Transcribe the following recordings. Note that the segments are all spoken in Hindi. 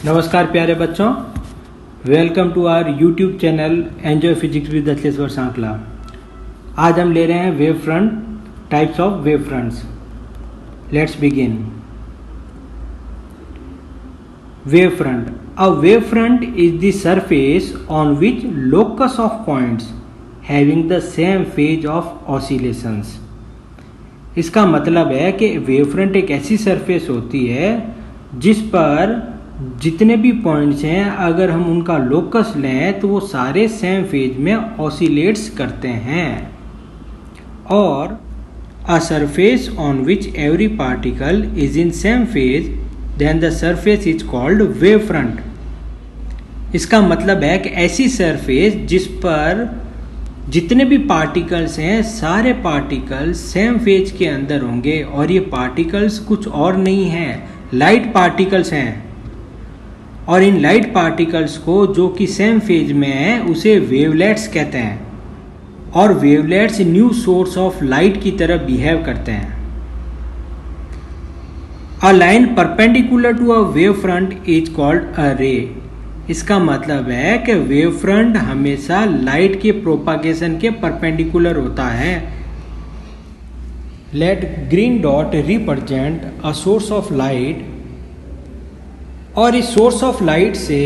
नमस्कार प्यारे बच्चों, welcome to our YouTube channel Enjoy Physics with Dashleshwar Sankla. आज हम ले रहे हैं wave front, types of wave fronts. Let's begin. Wave front. A wave front is the surface on which locus of points having the same phase of oscillations. इसका मतलब है कि वेव फ्रंट एक ऐसी सरफेस होती है जिस पर जितने भी पॉइंट्स हैं, अगर हम उनका लोकस लें तो वो सारे सेम फेज में ऑसिलेट्स करते हैं। और a surface on which every particle is in same phase, then the surface is called wavefront. इसका मतलब है कि ऐसी सरफेस जिस पर जितने भी पार्टिकल्स हैं, सारे पार्टिकल्स सेम फेज के अंदर होंगे, और ये पार्टिकल्स कुछ और नहीं हैं, लाइट पार्टिकल्स हैं। और इन लाइट पार्टिकल्स को जो कि सेम फेज में है उसे वेवलेट्स कहते हैं। और wavelets new source of light की तरह बिहेव करते हैं। A line perpendicular to a wave front is called a ray. इसका मतलब है कि वेव फ्रंट हमेशा लाइट के प्रोपागेशन के परपेंडिकुलर होता है। Let green dot represent a source of light. और इस सोर्स ऑफ लाइट से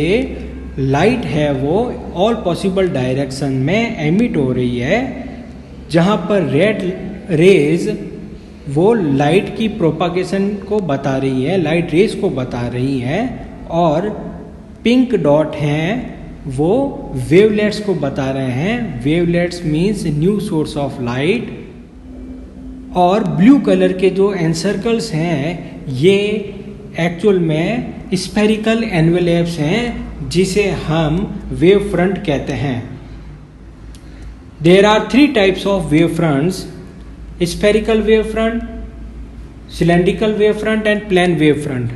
लाइट है वो ऑल पॉसिबल डायरेक्शन में एमिट हो रही है, जहाँ पर रेड रेज वो लाइट की प्रोपागेशन को बता रही है, लाइट रेज को बता रही है। और पिंक डॉट हैं वो वेवलेट्स को बता रहे हैं। Wavelets means new source of light. और ब्लू कलर के जो एनसर्कल्स हैं ये एक्चुअल में स्फेरिकल एनवेलप्स हैं, जिसे हम वेव फ्रंट कहते हैं। There are 3 types of wave fronts: spherical wave front, cylindrical wave front and plane wave front.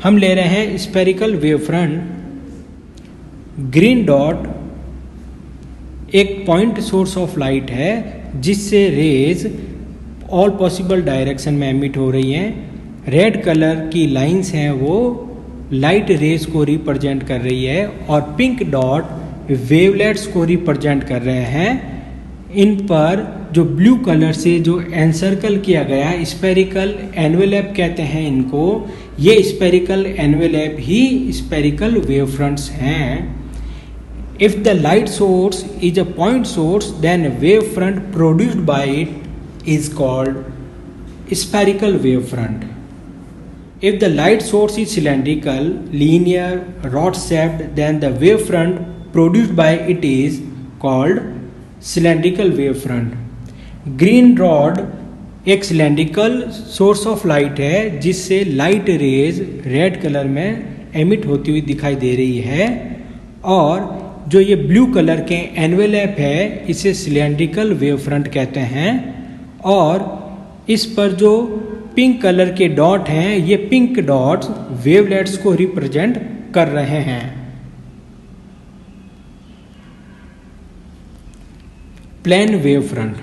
हम ले रहे हैं spherical wave front. Green dot एक पॉइंट सोर्स ऑफ लाइट है जिससे रेज ऑल पॉसिबल डायरेक्शन में एमिट हो रही हैं। रेड कलर की लाइंस हैं वो लाइट रेज को रिप्रेजेंट कर रही है, और पिंक डॉट वेवलेट्स को रिप्रेजेंट कर रहे हैं। इन पर जो ब्लू कलर से जो एनसर्कल किया गया स्फेरिकल एनवेलप कहते हैं इनको। ये स्फेरिकल एनवेलप ही स्फेरिकल वेव फ्रंट्स हैं। If the light source is a point source, then wave front produced by it is called spherical wave front. If the light source is cylindrical, linear, rod-shaped, then the wave front produced by it is called cylindrical wave front. Green rod एक cylindrical source of light है जिससे light rays रेड कलर में एमिट होती हुई दिखाई दे रही है। और जो ये ब्लू कलर के एनवेलप है इसे cylindrical wave front कहते हैं। और इस पर जो पिंक कलर के डॉट हैं, ये पिंक डॉट्स वेवलेट्स को रिप्रेजेंट कर रहे हैं। Plane wave front.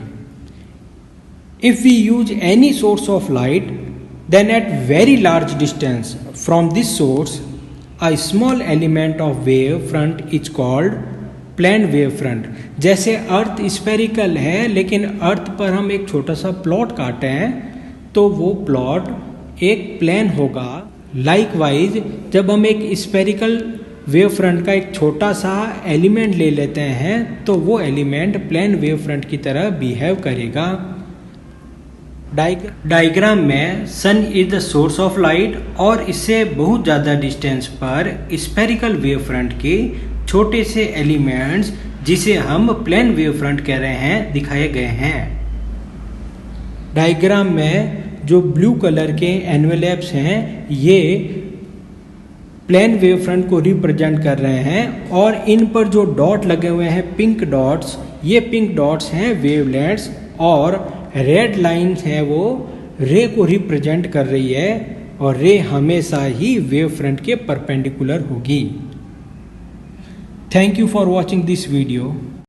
If we use any source of light, then at very large distance from this source a small element of wave front is called plane wave front. जैसे अर्थ स्फेरिकल है, लेकिन अर्थ पर हम एक छोटा सा प्लॉट काटे हैं तो वो प्लॉट एक प्लेन होगा। लाइकवाइज जब हम एक स्फेरिकल वेव फ्रंट का एक छोटा सा एलिमेंट ले लेते हैं तो वो एलिमेंट प्लेन वेव फ्रंट की तरह बिहेव करेगा। डायग्राम में sun is the source of light, और इससे बहुत ज़्यादा डिस्टेंस पर स्फेरिकल वेव फ्रंट के छोटे से एलिमेंट्स, जिसे हम प्लेन वेव फ्रंट कह रहे हैं, दिखाए गए हैं। डायग्राम में जो ब्लू कलर के एनवेलप्स हैं ये प्लेन वेव फ्रंट को रिप्रेजेंट कर रहे हैं, और इन पर जो डॉट लगे हुए हैं पिंक डॉट्स, ये पिंक डॉट्स हैं वेवलेट्स। और रेड लाइंस है वो रे को रिप्रेजेंट कर रही है, और रे हमेशा ही वेव फ्रंट के परपेंडिकुलर होगी। Thank you for watching this video.